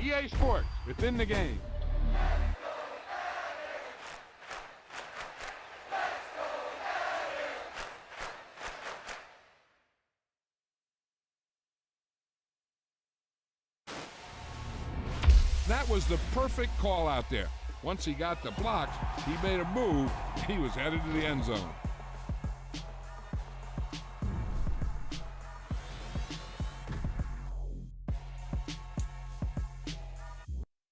EA Sports, it's in the game. That was the perfect call out there. Once he got the blocks, he made a move. He was headed to the end zone.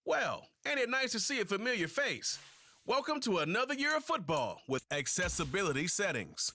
Well, ain't it nice to see a familiar face? Welcome to another year of football with accessibility settings.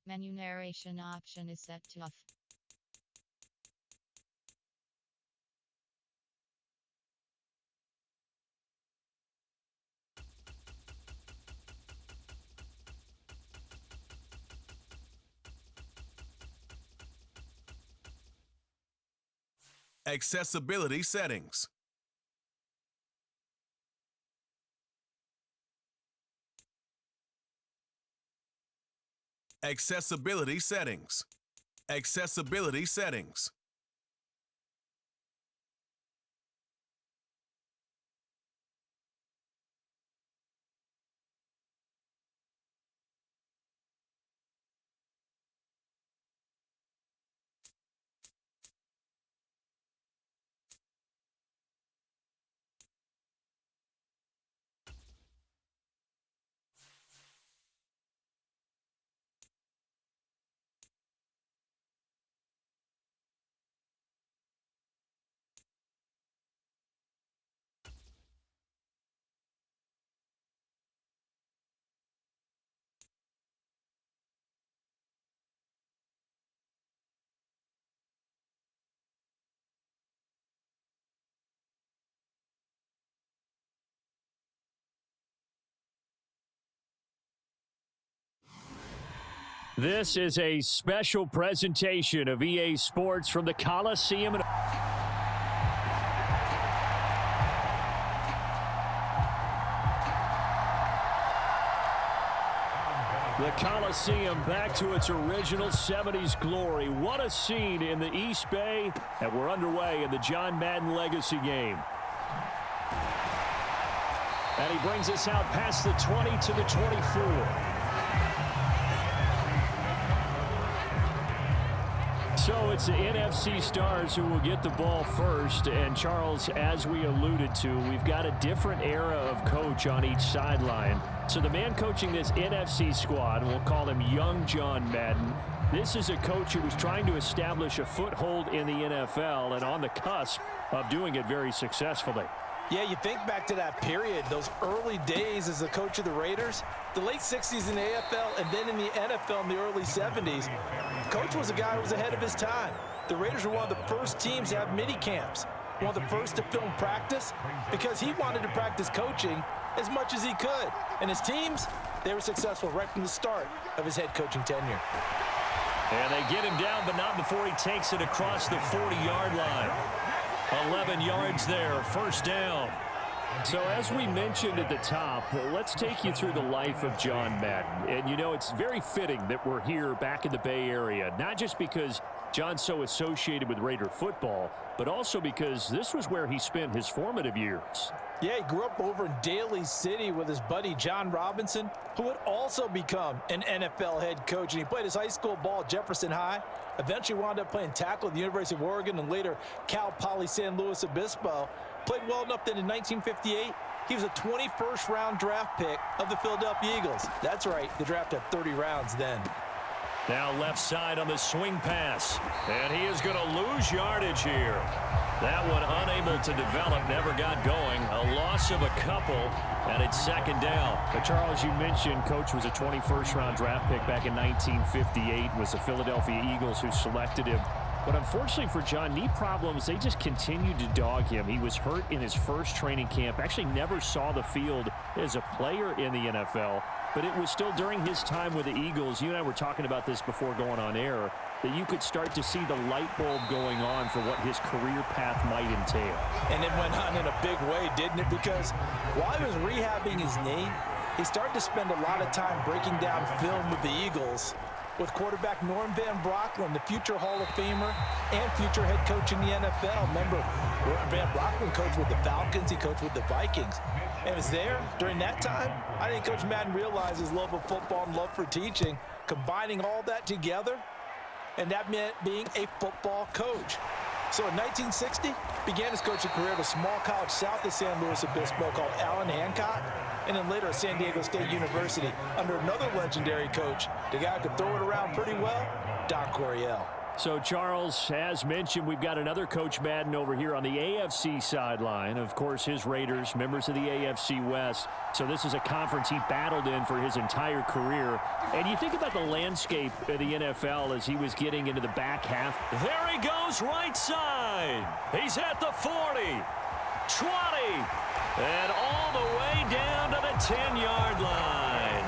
Menu narration option is set to off. Accessibility settings. Accessibility settings. Accessibility settings. This is a special presentation of EA Sports from the Coliseum. The Coliseum back to its original 70s glory. What a scene in the East Bay, and we're underway in the John Madden Legacy game. And he brings us out past the 20 to the 24. So it's the NFC stars who will get the ball first. And, Charles, as we alluded to, we've got a different era of coach on each sideline. So the man coaching this NFC squad, we'll call him Young John Madden, this is a coach who was trying to establish a foothold in the NFL and on the cusp of doing it very successfully. Yeah, you think back to that period, those early days as the coach of the Raiders, the late 60s in the AFL and then in the NFL in the early 70s. Coach was a guy who was ahead of his time. The Raiders were one of the first teams to have mini camps, one of the first to film practice, because he wanted to practice coaching as much as he could. And his teams, they were successful right from the start of his head coaching tenure. And they get him down, but not before he takes it across the 40-yard line. 11 yards there, first down. So as we mentioned at the top, let's take you through the life of John Madden. And, you know, it's very fitting that we're here back in the Bay Area, not just because John's so associated with Raider football, but also because this was where he spent his formative years. Yeah, he grew up over in Daly City with his buddy John Robinson, who would also become an NFL head coach. And he played his high school ball at Jefferson High, eventually wound up playing tackle at the University of Oregon and later Cal Poly San Luis Obispo. Played well enough that in 1958, he was a 21st round draft pick of the Philadelphia Eagles. That's right, the draft had 30 rounds then. Now left side on the swing pass. And he is going to lose yardage here. That one unable to develop, never got going. A loss of a couple, and it's second down. But Charles, you mentioned Coach was a 21st-round draft pick back in 1958. It was the Philadelphia Eagles who selected him. But unfortunately for John, knee problems, they just continued to dog him. He was hurt in his first training camp, actually never saw the field as a player in the NFL. But it was still during his time with the Eagles, you and I were talking about this before going on air, that you could start to see the light bulb going on for what his career path might entail. And it went on in a big way, didn't it? Because while he was rehabbing his knee, he started to spend a lot of time breaking down film with the Eagles, with quarterback Norm Van Brocklin, the future Hall of Famer and future head coach in the NFL. Remember, Van Brocklin coached with the Falcons, he coached with the Vikings. And was there during that time. I think Coach Madden realized his love of football and love for teaching, combining all that together, and that meant being a football coach. So in 1960, began his coaching career at a small college south of San Luis Obispo called Allen Hancock, and then later at San Diego State University under another legendary coach, the guy who could throw it around pretty well, Don Coryell. So, Charles, as mentioned, we've got another Coach Madden over here on the AFC sideline. Of course, his Raiders, members of the AFC West. So this is a conference he battled in for his entire career. And you think about the landscape of the NFL as he was getting into the back half. There he goes, right side. He's at the 40, 20, and all the way down to the 10-yard line.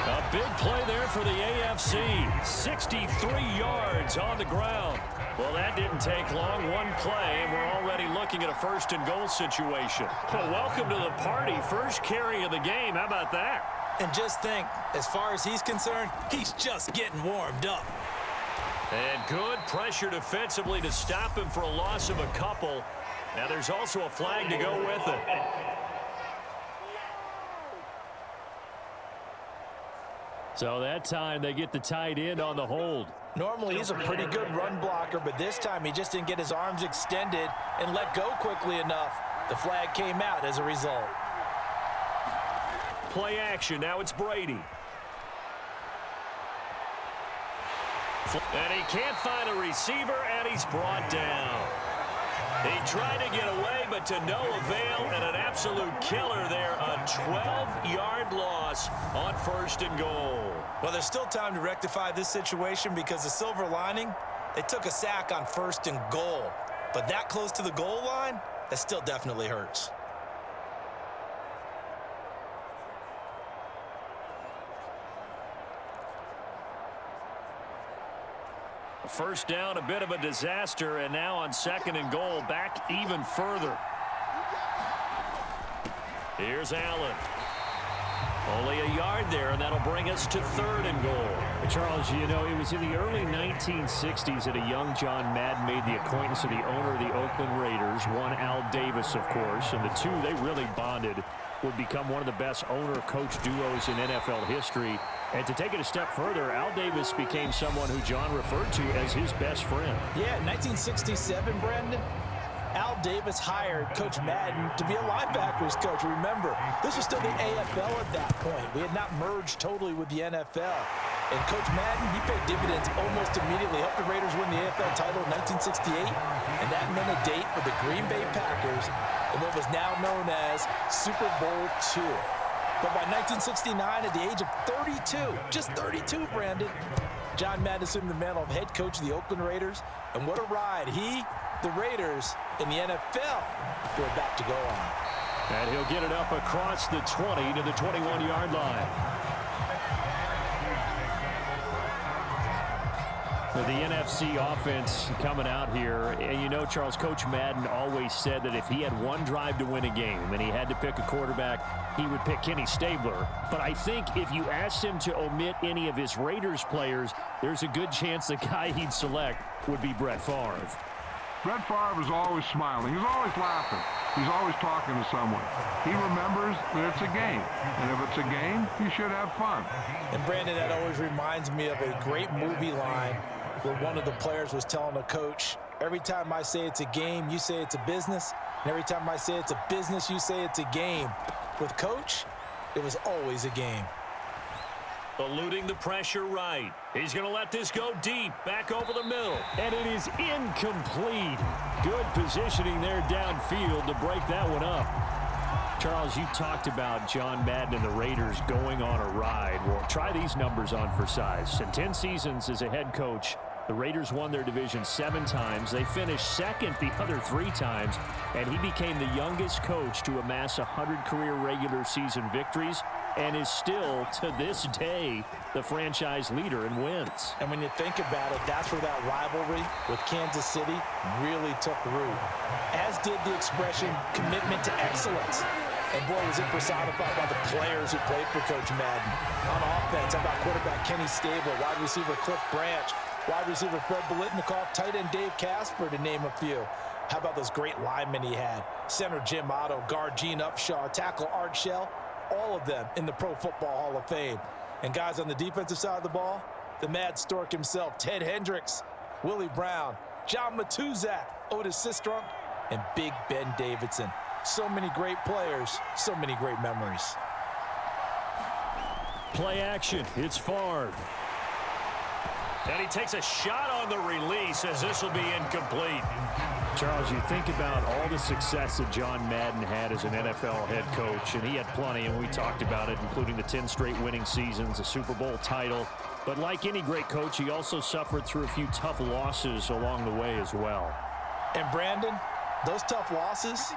A big play there for the AFC. 63 yards on the ground. Well, that didn't take long. One play, and we're already looking at a first and goal situation. Well, welcome to the party. First carry of the game. How about that? And just think, as far as he's concerned, he's just getting warmed up. And good pressure defensively to stop him for a loss of a couple. Now there's also a flag to go with it. So that time they get the tight end on the hold. Normally he's a pretty good run blocker, but this time he just didn't get his arms extended and let go quickly enough. The flag came out as a result. Play action. Now it's Brady. And he can't find a receiver, and he's brought down. He tried to get away, but to no avail, and an absolute killer there. A 12-yard loss on first and goal. Well, there's still time to rectify this situation because the silver lining, they took a sack on first and goal. But that close to the goal line, that still definitely hurts. First down, a bit of a disaster, and now on second and goal, back even further. Here's Allen. Only a yard there, and that'll bring us to third and goal. Charles, you know, it was in the early 1960s that a young John Madden made the acquaintance of the owner of the Oakland Raiders, one Al Davis, of course, and the two, they really bonded, would become one of the best owner-coach duos in NFL history. And to take it a step further, Al Davis became someone who John referred to as his best friend. Yeah, 1967, Brandon, Al Davis hired Coach Madden to be a linebackers coach. Remember, this was still the AFL at that point. We had not merged totally with the NFL. And Coach Madden, he paid dividends almost immediately. Helped the Raiders win the AFL title in 1968. And that meant a date for the Green Bay Packers in what was now known as Super Bowl II. But by 1969, at the age of 32, just 32, Brandon, John Madden assumed the mantle of head coach of the Oakland Raiders. And what a ride he, the Raiders, and the NFL were about to go on. And he'll get it up across the 20 to the 21-yard line. The NFC offense coming out here. And you know, Charles, Coach Madden always said that if he had one drive to win a game and he had to pick a quarterback, he would pick Kenny Stabler. But I think if you asked him to omit any of his Raiders players, there's a good chance the guy he'd select would be Brett Favre. Brett Favre is always smiling. He's always laughing. He's always talking to someone. He remembers that it's a game. And if it's a game, you should have fun. And Brandon, that always reminds me of a great movie line where one of the players was telling a coach, every time I say it's a game, you say it's a business. And every time I say it's a business, you say it's a game. With Coach, it was always a game. Eluding the pressure right. He's going to let this go deep, back over the middle. And it is incomplete. Good positioning there downfield to break that one up. Charles, you talked about John Madden and the Raiders going on a ride. Well, try these numbers on for size. In 10 seasons as a head coach, the Raiders won their division 7 times. They finished second the other 3 times, and he became the youngest coach to amass 100 career regular season victories and is still, to this day, the franchise leader in wins. And when you think about it, that's where that rivalry with Kansas City really took root, as did the expression commitment to excellence. And boy, was it personified by the players who played for Coach Madden. On offense, how about quarterback Kenny Stabler, wide receiver Cliff Branch, wide receiver Fred Biletnikoff, tight end Dave Casper, to name a few. How about those great linemen he had? Center Jim Otto, guard Gene Upshaw, tackle Art Shell, all of them in the Pro Football Hall of Fame. And guys on the defensive side of the ball, the Mad Stork himself, Ted Hendricks, Willie Brown, John Matuzak, Otis Sistrunk, and Big Ben Davidson. So many great players, so many great memories. Play action, it's Favre. And he takes a shot on the release as this will be incomplete. Charles, you think about all the success that John Madden had as an NFL head coach, and he had plenty, and we talked about it, including the 10 straight winning seasons, a Super Bowl title. But like any great coach, he also suffered through a few tough losses along the way as well. And Brandon, those tough losses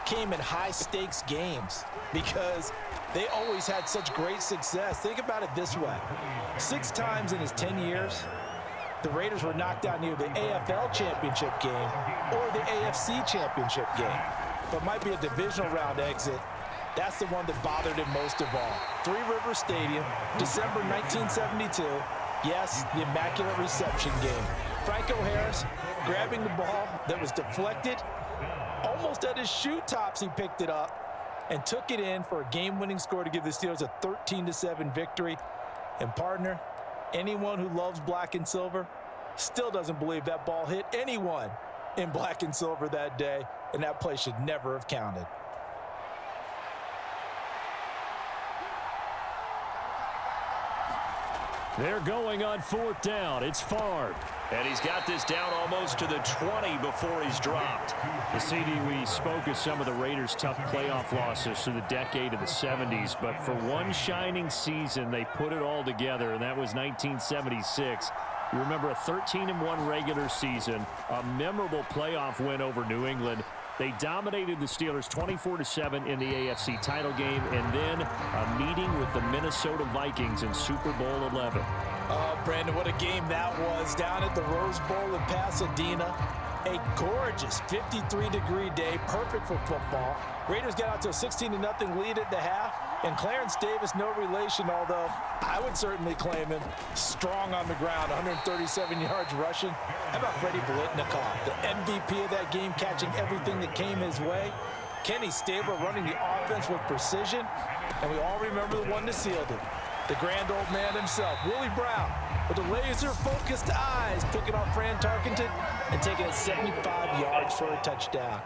came in high-stakes games because they always had such great success. Think about it this way. 6 times in his 10 years, the Raiders were knocked out near the AFL championship game or the AFC championship game. But might be a divisional round exit. That's the one that bothered him most of all. Three River Stadium, December 1972. Yes, the Immaculate Reception game. Franco Harris grabbing the ball that was deflected. Almost at his shoe tops, he picked it up and took it in for a game-winning score to give the Steelers a 13-7 victory. And partner, anyone who loves black and silver still doesn't believe that ball hit anyone in black and silver that day, and that play should never have counted. They're going on 4th down. It's Favre. And he's got this down almost to the 20 before he's dropped. The CD, we spoke of some of the Raiders' tough playoff losses through the decade of the 70s, but for one shining season, they put it all together, and that was 1976. You remember a 13-1 regular season, a memorable playoff win over New England. They dominated the Steelers 24-7 in the AFC title game, and then a meeting with the Minnesota Vikings in Super Bowl 11. Oh, Brandon, what a game that was down at the Rose Bowl in Pasadena. A gorgeous 53-degree day, perfect for football. Raiders got out to a 16-0 lead at the half, and Clarence Davis, no relation, although I would certainly claim him, strong on the ground, 137 yards rushing. How about Freddie Biletnikoff, the MVP of that game, catching everything that came his way? Kenny Stabler running the offense with precision, and we all remember the one that sealed it. The grand old man himself, Willie Brown, with the laser-focused eyes, picking off Fran Tarkenton and taking it 75 yards for a touchdown.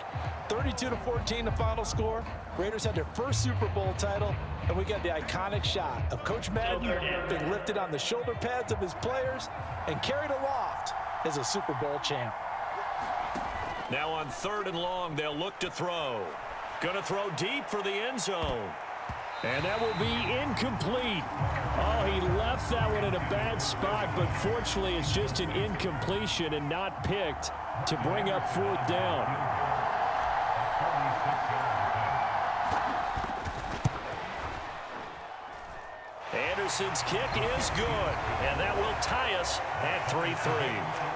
32-14 the final score. Raiders had their first Super Bowl title, and we got the iconic shot of Coach Madden being lifted on the shoulder pads of his players and carried aloft as a Super Bowl champ. Now on 3rd and long, they'll look to throw. Gonna throw deep for the end zone. And that will be incomplete. Oh, he left that one in a bad spot, but fortunately it's just an incompletion and not picked to bring up 4th down. Anderson's kick is good, and that will tie us at 3-3.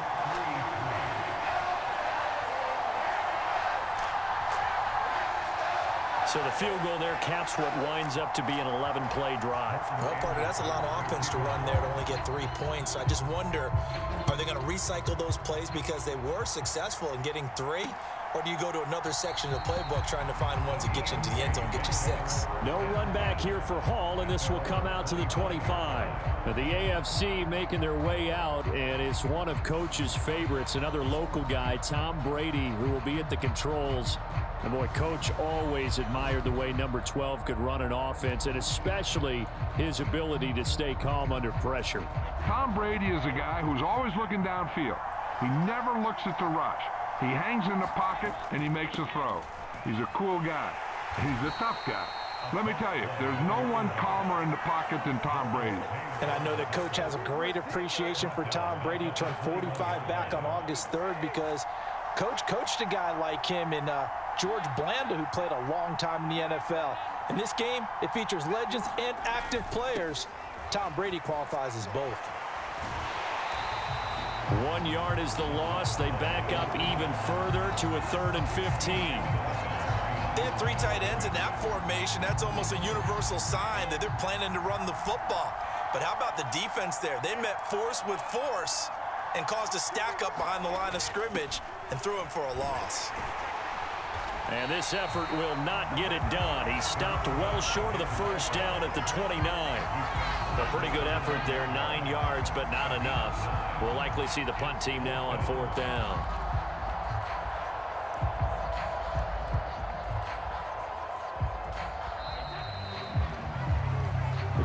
So the field goal there caps what winds up to be an 11-play drive. Well, partner, that's a lot of offense to run there to only get 3 points. So I just wonder, are they going to recycle those plays because they were successful in getting 3? Or do you go to another section of the playbook trying to find ones that get you into the end zone, get you 6? No run back here for Hall, and this will come out to the 25. The AFC making their way out, and it's one of Coach's favorites, another local guy, Tom Brady, who will be at the controls. And boy, Coach always admired the way number 12 could run an offense, and especially his ability to stay calm under pressure. Tom Brady is a guy who's always looking downfield. He never looks at the rush. He hangs in the pocket, and he makes a throw. He's a cool guy. He's a tough guy. Let me tell you, there's no one calmer in the pocket than Tom Brady. And I know that Coach has a great appreciation for Tom Brady, who turned 45 back on August 3rd, because Coach coached a guy like him in George Blanda, who played a long time in the NFL. In this game, it features legends and active players. Tom Brady qualifies as both. 1 yard is the loss. They back up even further to a 3rd and 15. They have 3 tight ends in that formation. That's almost a universal sign that they're planning to run the football. But how about the defense there? They met force with force and caused a stack up behind the line of scrimmage and threw him for a loss. And this effort will not get it done. He stopped well short of the first down at the 29. A pretty good effort there, 9 yards, but not enough. We'll likely see the punt team now on 4th down.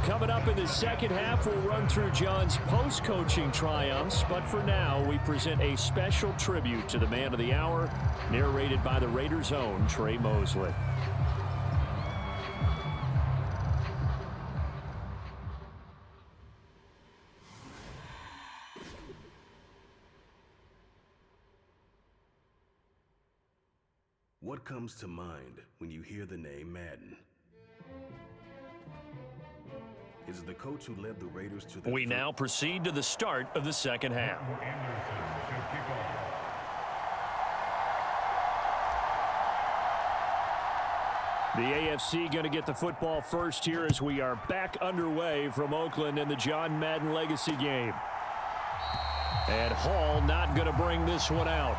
Coming up in the second half, we'll run through John's post-coaching triumphs. But for now, we present a special tribute to the man of the hour, narrated by the Raiders' own Trey Mosley. What comes to mind when you hear the name Madden? Is the coach who led the Raiders to the... We now proceed to the start of the second half. The AFC going to get the football first here as we are back underway from Oakland in the John Madden Legacy game. And Hall not going to bring this one out.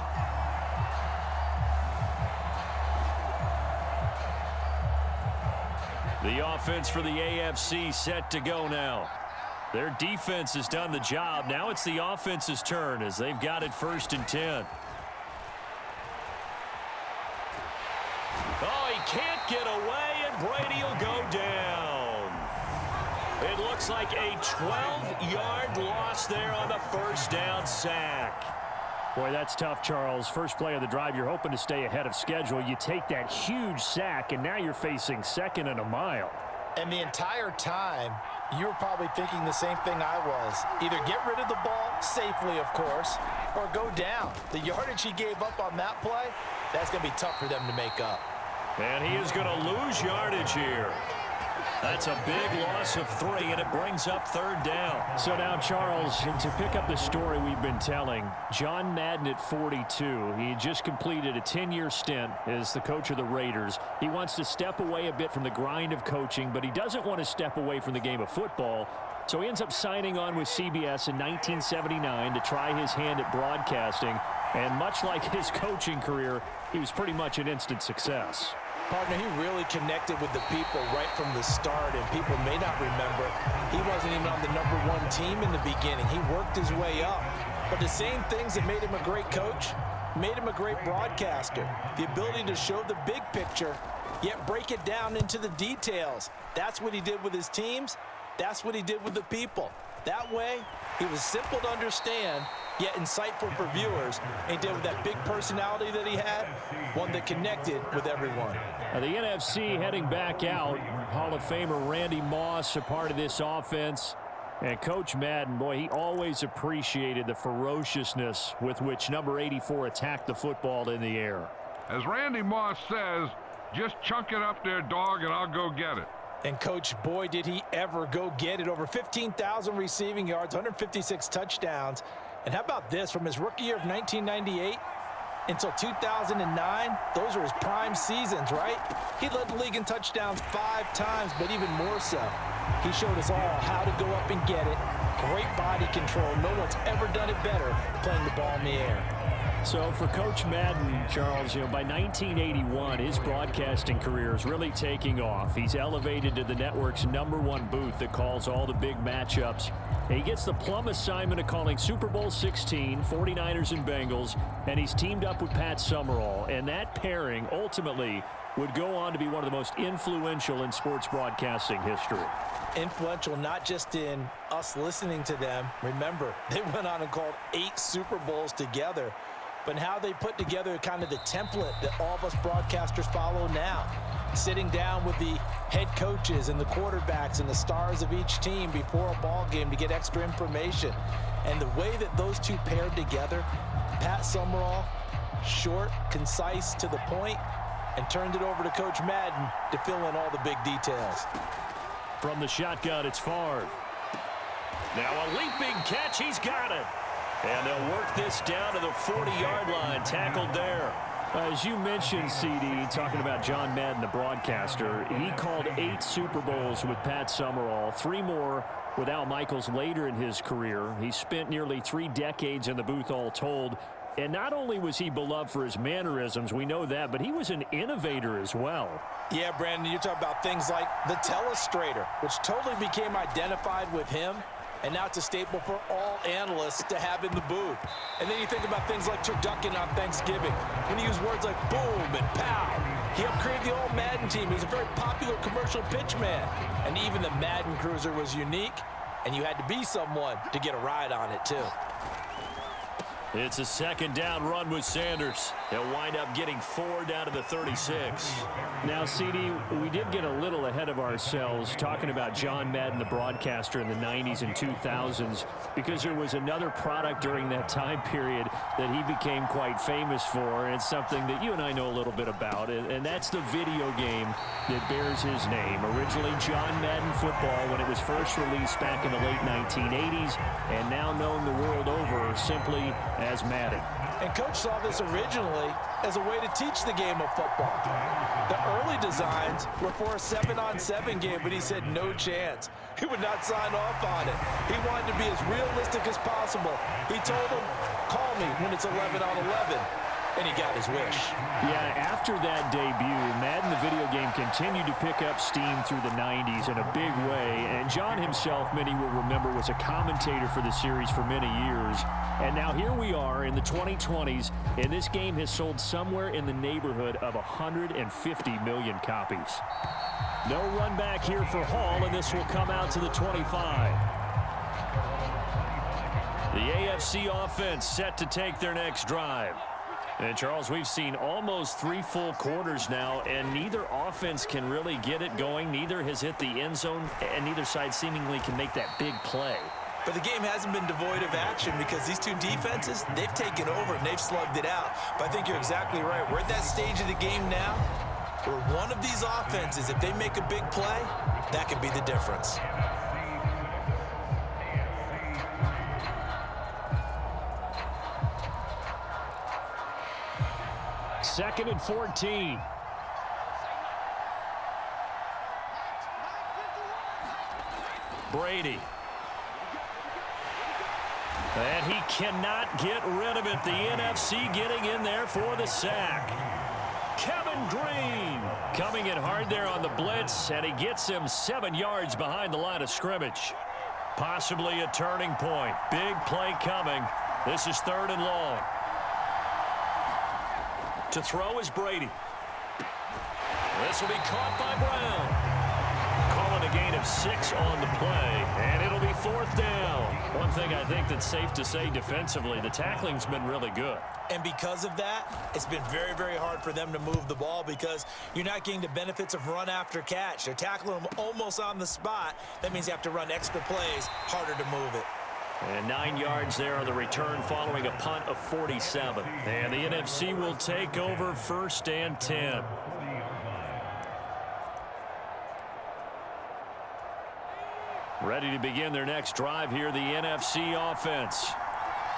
The offense for the AFC set to go now. Their defense has done the job. Now it's the offense's turn as they've got it 1st and 10. Oh, he can't get away, and Brady will go down. It looks like a 12-yard loss there on the first down sack. Boy, that's tough, Charles. First play of the drive, you're hoping to stay ahead of schedule. You take that huge sack, and now you're facing 2nd and a mile. And the entire time, you were probably thinking the same thing I was. Either get rid of the ball, safely, of course, or go down. The yardage he gave up on that play, that's going to be tough for them to make up. And he is going to lose yardage here. That's a big loss of 3, and it brings up 3rd down. So now, Charles, to pick up the story we've been telling, John Madden at 42, he had just completed a 10-year stint as the coach of the Raiders. He wants to step away a bit from the grind of coaching, but he doesn't want to step away from the game of football. So he ends up signing on with CBS in 1979 to try his hand at broadcasting. And much like his coaching career, he was pretty much an instant success. Partner, he really connected with the people right from the start, and people may not remember, he wasn't even on the #1 team in the beginning. He worked his way up. But the same things that made him a great coach made him a great broadcaster. The ability to show the big picture, yet break it down into the details. That's what he did with his teams. That's what he did with the people. That way, he was simple to understand, yet insightful for viewers. And he did with that big personality that he had, one that connected with everyone. The NFC heading back out. Hall of Famer Randy Moss a part of this offense. And Coach Madden, boy, he always appreciated the ferociousness with which number 84 attacked the football in the air. As Randy Moss says, just chunk it up there, dog, and I'll go get it. And, Coach, boy, did he ever go get it. Over 15,000 receiving yards, 156 touchdowns. And how about this? From his rookie year of 1998 until 2009, those were his prime seasons, right? He led the league in touchdowns 5 times, but even more so, he showed us all how to go up and get it. Great body control. No one's ever done it better playing the ball in the air. So for Coach Madden, Charles, by 1981, his broadcasting career is really taking off. He's elevated to the network's #1 booth that calls all the big matchups. And he gets the plum assignment of calling Super Bowl 16, 49ers and Bengals, and he's teamed up with Pat Summerall. And that pairing ultimately would go on to be one of the most influential in sports broadcasting history. Influential not just in us listening to them. Remember, they went on and called 8 Super Bowls together. But how they put together kind of the template that all of us broadcasters follow now. Sitting down with the head coaches and the quarterbacks and the stars of each team before a ball game to get extra information. And the way that those two paired together, Pat Summerall, short, concise, to the point, and turned it over to Coach Madden to fill in all the big details. From the shotgun, it's Favre. Now a leaping catch, he's got it. And they'll work this down to the 40-yard line, tackled there. As you mentioned, CD, talking about John Madden, the broadcaster, he called 8 Super Bowls with Pat Summerall, 3 more with Al Michaels later in his career. He spent nearly 3 decades in the booth all told. And not only was he beloved for his mannerisms, we know that, but he was an innovator as well. Yeah, Brandon, you're talking about things like the telestrator, which totally became identified with him. And now it's a staple for all analysts to have in the booth. And then you think about things like turducken on Thanksgiving. When you use words like boom and pow. He helped create the old Madden team. He was a very popular commercial pitch man. And even the Madden Cruiser was unique. And you had to be someone to get a ride on it, too. It's a 2nd down run with Sanders. He'll wind up getting 4 down to the 36. Now, CD, we did get a little ahead of ourselves talking about John Madden, the broadcaster in the 90s and 2000s, because there was another product during that time period that he became quite famous for, and it's something that you and I know a little bit about, and that's the video game that bears his name. Originally John Madden Football when it was first released back in the late 1980s, and now known the world over simply as Madden. And Coach saw this originally as a way to teach the game of football. The early designs were for a 7-on-7 game, but he said no chance. He would not sign off on it. He wanted to be as realistic as possible. He told him, call me when it's 11-on-11. And he got his wish. Yeah, after that debut, Madden the video game continued to pick up steam through the 90s in a big way. And John himself, many will remember, was a commentator for the series for many years. And now here we are in the 2020s, and this game has sold somewhere in the neighborhood of 150 million copies. No run back here for Hall, and this will come out to the 25. The AFC offense set to take their next drive. And, Charles, we've seen almost 3 full quarters now, and neither offense can really get it going. Neither has hit the end zone, and neither side seemingly can make that big play. But the game hasn't been devoid of action because these two defenses, they've taken over and they've slugged it out. But I think you're exactly right. We're at that stage of the game now where one of these offenses, if they make a big play, that could be the difference. Second and 14. Brady. And he cannot get rid of it. The NFC getting in there for the sack. Kevin Green coming in hard there on the blitz, and he gets him 7 yards behind the line of scrimmage. Possibly a turning point. Big play coming. This is 3rd and long. To throw is Brady. This will be caught by Brown. Calling a gain of 6 on the play, and it'll be 4th down. One thing I think that's safe to say defensively, the tackling's been really good. And because of that, it's been very, very hard for them to move the ball because you're not getting the benefits of run after catch. They're tackling them almost on the spot. That means you have to run extra plays, harder to move it. And 9 yards there on the return following a punt of 47. And the NFC will take over 1st and 10. Ready to begin their next drive here, the NFC offense.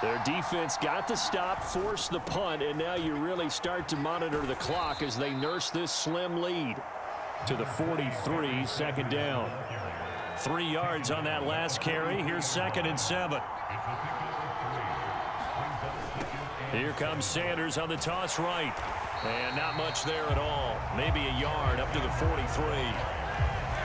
Their defense got the stop, forced the punt, and now you really start to monitor the clock as they nurse this slim lead. To the 43, 2nd down. 3 yards on that last carry. Here's 2nd and 7. Here comes Sanders on the toss right. And not much there at all. Maybe a yard up to the 43.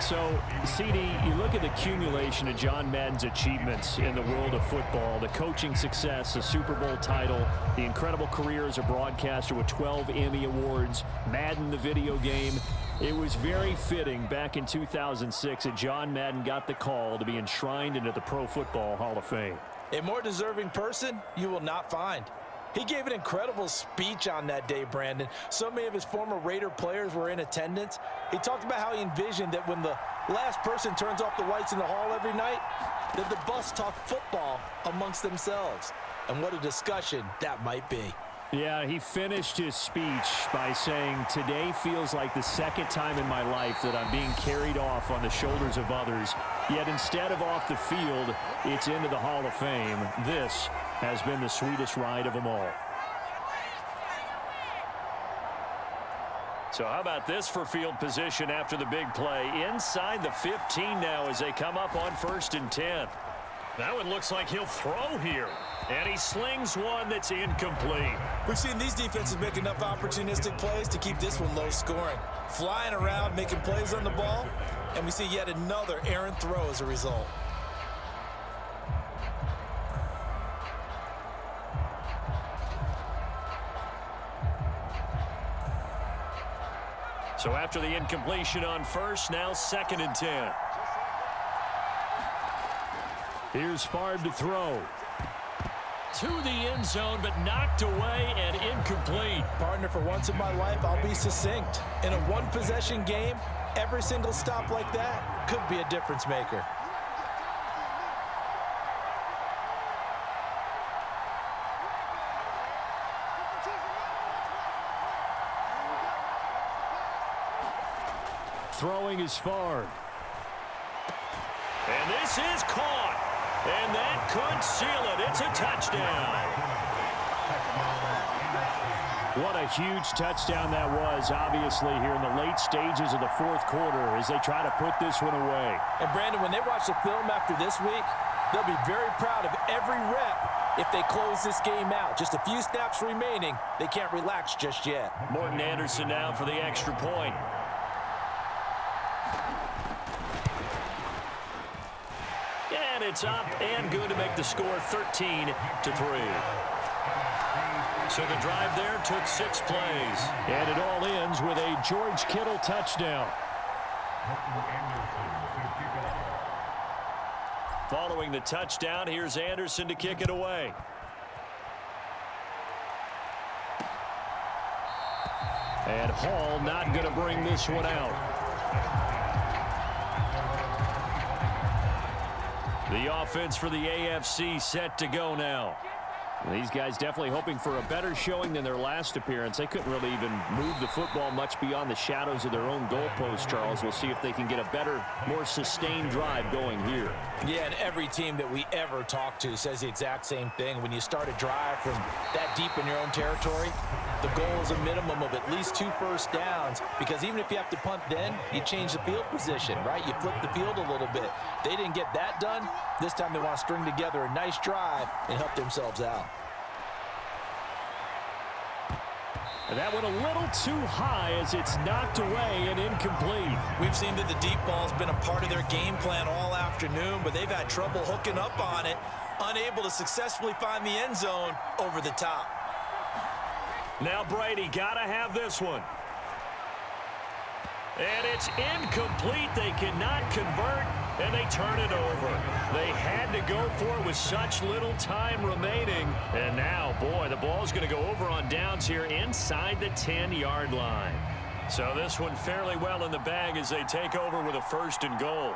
So, CD, you look at the accumulation of John Madden's achievements in the world of football, the coaching success, the Super Bowl title, the incredible career as a broadcaster with 12 Emmy Awards, Madden the video game. It was very fitting back in 2006 that John Madden got the call to be enshrined into the Pro Football Hall of Fame. A more deserving person you will not find. He gave an incredible speech on that day, Brandon. So many of his former Raider players were in attendance. He talked about how he envisioned that when the last person turns off the lights in the hall every night, that the bus talk football amongst themselves. And what a discussion that might be. Yeah, he finished his speech by saying, "Today feels like the second time in my life that I'm being carried off on the shoulders of others. Yet instead of off the field, it's into the Hall of Fame. This has been the sweetest ride of them all." So how about this for field position after the big play? Inside the 15 now as they come up on 1st and 10. That one looks like he'll throw here. And he slings one that's incomplete. We've seen these defenses make enough opportunistic plays to keep this one low scoring. Flying around, making plays on the ball, and we see yet another errant throw as a result. So after the incompletion on 1st, now 2nd and 10. Here's Favre to throw. To the end zone, but knocked away and incomplete. Partner, for once in my life, I'll be succinct. In a one-possession game, every single stop like that could be a difference maker. Throwing is Favre. And this is caught. And that could seal it. It's a touchdown. What a huge touchdown that was, obviously, here in the late stages of the 4th quarter as they try to put this one away. And, Brandon, when they watch the film after this week, they'll be very proud of every rep if they close this game out. Just a few snaps remaining. They can't relax just yet. Morton Anderson now for the extra point. And it's up and good to make the score 13-3. So the drive there took 6 plays. And it all ends with a George Kittle touchdown. Following the touchdown, here's Anderson to kick it away. And Hall not going to bring this one out. The offense for the AFC set to go now. These guys definitely hoping for a better showing than their last appearance. They couldn't really even move the football much beyond the shadows of their own goalpost, Charles. We'll see if they can get a better, more sustained drive going here. Yeah, and every team that we ever talk to says the exact same thing. When you start a drive from that deep in your own territory, the goal is a minimum of at least 2 first downs, because even if you have to punt then, you change the field position, right? You flip the field a little bit. They didn't get that done. This time they want to string together a nice drive and help themselves out. And that went a little too high as it's knocked away and incomplete. We've seen that the deep ball's been a part of their game plan all afternoon, but they've had trouble hooking up on it, unable to successfully find the end zone over the top. Now Brady got to have this one. And it's incomplete. They cannot convert, and they turn it over. They had to go for it with such little time remaining. And now, boy, the ball's going to go over on downs here inside the 10-yard line. So this one fairly well in the bag as they take over with a 1st and goal.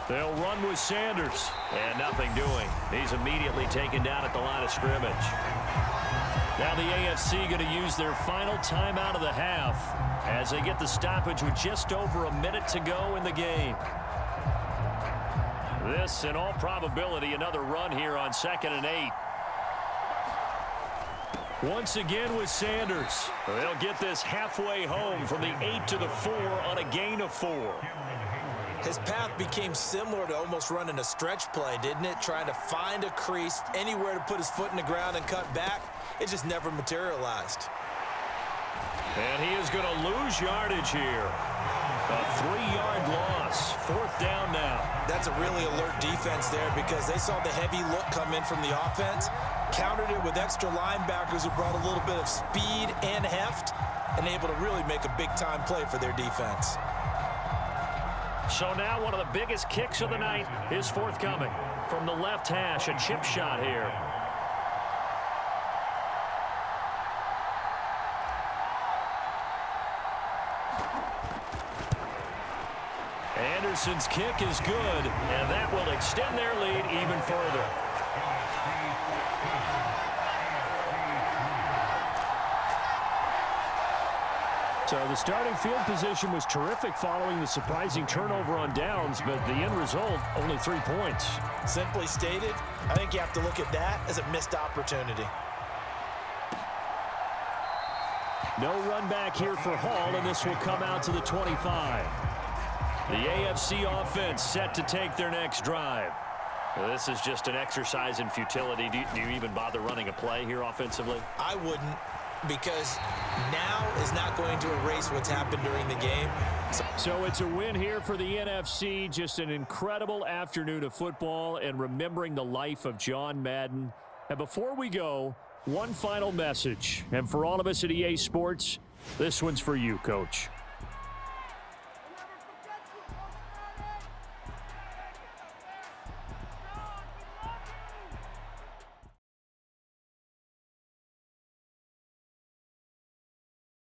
They'll run with Sanders. And nothing doing. He's immediately taken down at the line of scrimmage. Now the AFC going to use their final timeout of the half as they get the stoppage with just over a minute to go in the game. This, in all probability, another run here on 2nd and 8. Once again with Sanders. They'll get this halfway home from the 8 to the 4 on a gain of 4. His path became similar to almost running a stretch play, didn't it? Trying to find a crease, anywhere to put his foot in the ground and cut back. It just never materialized. And he is going to lose yardage here. A 3-yard loss. 4th down now. That's a really alert defense there because they saw the heavy look come in from the offense, countered it with extra linebackers who brought a little bit of speed and heft, and able to really make a big-time play for their defense. So now one of the biggest kicks of the night is forthcoming. From the left hash, a chip shot here. Anderson's kick is good, and that will extend their lead even further. So the starting field position was terrific following the surprising turnover on downs, but the end result, only 3 points. Simply stated, I think you have to look at that as a missed opportunity. No run back here for Hall, and this will come out to the 25. The AFC offense set to take their next drive. Well, this is just an exercise in futility. Do you even bother running a play here offensively? I wouldn't, because now is not going to erase what's happened during the game. So it's a win here for the NFC. Just an incredible afternoon of football and remembering the life of John Madden. And before we go, one final message. And for all of us at EA Sports, this one's for you, Coach.